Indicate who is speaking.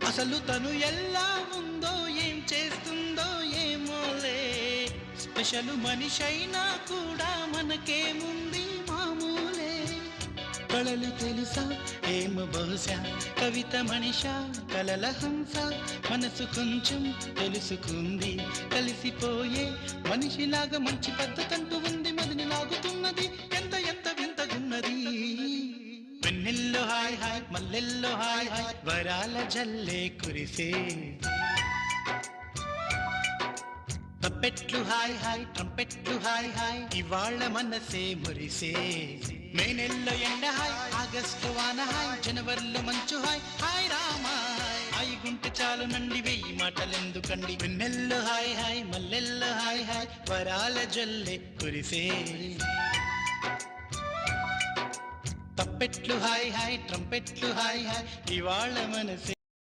Speaker 1: అసలు తను ఎలా ఉందో ఏం చేస్తుందో ఏమోలే స్పెషల్ మనిషైనా కూడా మనకేముంది మామూలే కళలు తెలుసా ఏమో బహుశా కవిత మనిషా కలల హంస మనసు కొంచెం తెలుసుకుంది కలిసిపోయే మనిషిలాగా మంచి పద్ధతంటూ ఉంది మదిని లాగుతున్నది ఎంత ఎంత వింతగున్నది వెన్నెల్లో హాయ్ హాయ్ మల్లెల్లో హాయ్ హాయ్ వరాల జల్లే కురిసే తప్పెట్లు హాయ్ హాయ్ ట్రంపెట్లు హాయ్ హాయ్ ఇవాళ మనసే మురిసే మే నెలలో ఎండ హాయ్ ఆగస్టు వాన హాయ్ జనవరిలో మంచు హాయ్ హాయ్ రామా హాయ్ గుంటె చాలు నండి వెయ్యి మాటలెందుకండి వెన్నెల్లో హాయ్ హాయ్ మల్లెల్లో హాయ్ హాయ్ వరాల జల్లే కురిసే తప్పెట్లు హాయ్ హాయ్ ట్రంపెట్లు హాయ్ హాయ్ ఇవాళ మనసే